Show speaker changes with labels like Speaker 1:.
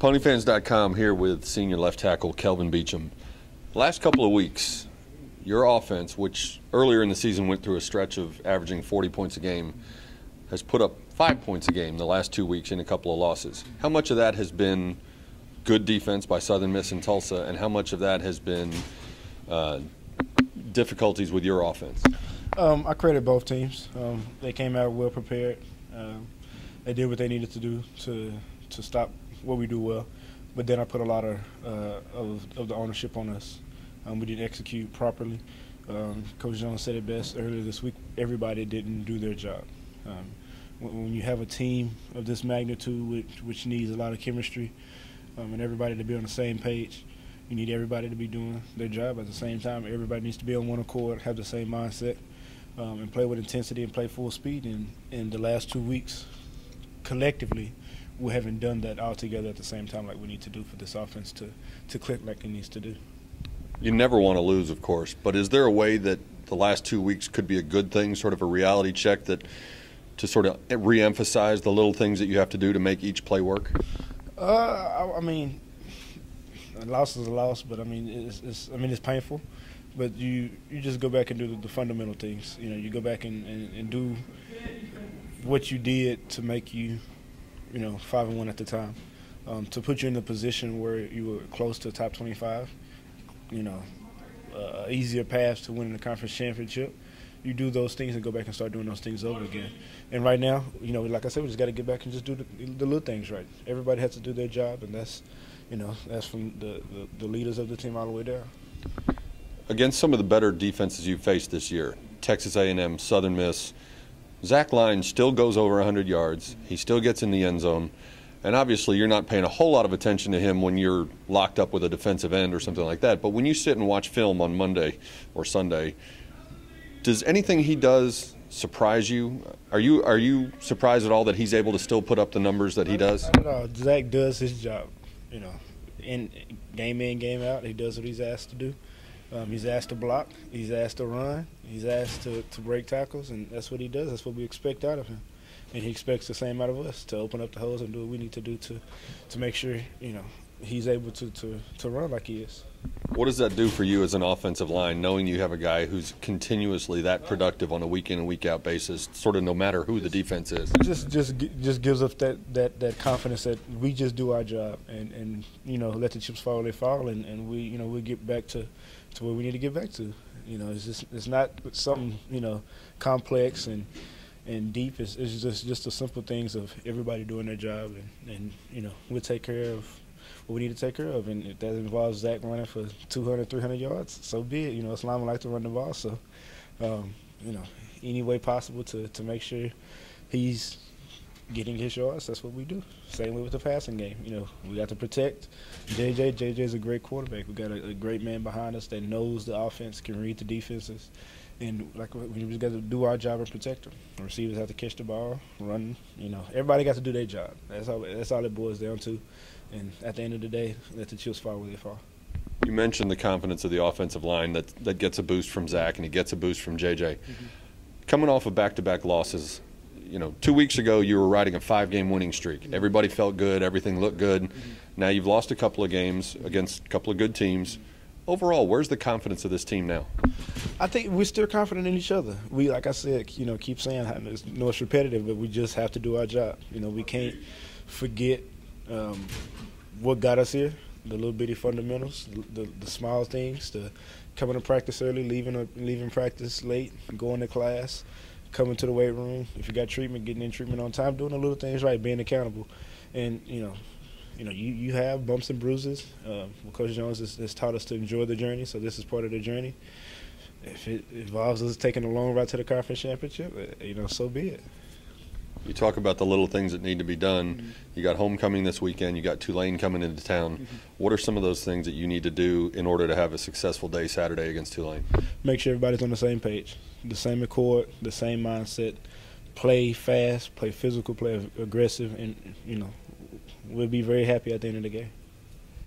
Speaker 1: Ponyfans.com here with senior left tackle Kelvin Beachum. Last couple of weeks, your offense, which earlier in the season went through a stretch of averaging 40 points a game, has put up 5 points a game the last 2 weeks in a couple of losses. How much of that has been good defense by Southern Miss and Tulsa, and how much of that has been difficulties with your offense?
Speaker 2: I credit both teams. They came out well prepared. They did what they needed to do to stop what we do well, but then I put a lot of the ownership on us. We didn't execute properly. Coach Jones said it best earlier this week. Everybody didn't do their job. When you have a team of this magnitude, which needs a lot of chemistry, and everybody to be on the same page, you need everybody to be doing their job at the same time. Everybody needs to be on one accord, have the same mindset, and play with intensity and play full speed. And in the last 2 weeks, collectively, we haven't done that all together at the same time like we need to do for this offense to click like it needs to do.
Speaker 1: You never want to lose, of course, but is there a way that the last 2 weeks could be a good thing, sort of a reality check that to sort of re-emphasize the little things that you have to do to make each play work?
Speaker 2: I mean, a loss is a loss, but I mean it's painful. But you just go back and do the fundamental things. You know, you go back and do what you did to make you 5-1 at the time, to put you in the position where you were close to top 25. Easier path to winning the conference championship. You do those things and go back and start doing those things over again. And right now, like I said, we just got to get back and just do the little things right. Everybody has to do their job, and that's from the leaders of the team all the way down.
Speaker 1: Against some of the better defenses you've faced this year, Texas A&M, Southern Miss, Zach Line still goes over 100 yards. He still gets in the end zone. And obviously you're not paying a whole lot of attention to him when you're locked up with a defensive end or something like that. But when you sit and watch film on Monday or Sunday, does anything he does surprise you? Are you surprised at all that he's able to still put up the numbers that he does?
Speaker 2: I don't know. Zach does his job. In game out, he does what he's asked to do. He's asked to block. He's asked to run. He's asked to break tackles, and that's what he does. That's what we expect out of him. And he expects the same out of us, to open up the holes and do what we need to do to make sure, he's able to run like he is.
Speaker 1: What does that do for you as an offensive line, knowing you have a guy who's continuously that productive on a week-in and week-out basis, sort of no matter who the defense is?
Speaker 2: Just gives us that confidence that we just do our job and let the chips fall where they fall, and we get back to where we need to get back to. It's not something complex and deep. It's just the simple things of everybody doing their job, and we'll take care of what we need to take care of. And if that involves Zach running for 200, 300 yards, so be it. It's linemen like to run the ball, so any way possible to make sure he's getting his yards, that's what we do. Same way with the passing game. We got to protect JJ. JJ's a great quarterback. We got a great man behind us that knows the offense, can read the defenses. And we just got to do our job and protect them. The receivers have to catch the ball, run. Everybody got to do their job. That's all it boils down to. And at the end of the day, let the chips fall where they fall.
Speaker 1: You mentioned the confidence of the offensive line that gets a boost from Zach and he gets a boost from JJ. Mm-hmm. Coming off of back-to-back losses, 2 weeks ago you were riding a 5-game winning streak. Mm-hmm. Everybody felt good. Everything looked good. Mm-hmm. Now you've lost a couple of games against a couple of good teams. Overall, where's the confidence of this team now?
Speaker 2: I think we're still confident in each other. We, like I said, keep saying it's repetitive, but we just have to do our job. We can't forget what got us here, the little bitty fundamentals, the small things, the coming to practice early, leaving practice late, going to class, coming to the weight room. If you got treatment, getting in treatment on time, doing the little things right, being accountable. And, you have bumps and bruises. Coach Jones has taught us to enjoy the journey, so this is part of the journey. If it involves us taking a long ride to the conference championship, so be it.
Speaker 1: You talk about the little things that need to be done.
Speaker 2: Mm-hmm.
Speaker 1: You got homecoming this weekend. You got Tulane coming into town.
Speaker 2: Mm-hmm.
Speaker 1: What are some of those things that you need to do in order to have a successful day Saturday against Tulane?
Speaker 2: Make sure everybody's on the same page, the same accord, the same mindset. Play fast, play physical, play aggressive, and we'll be very happy at the end of the game.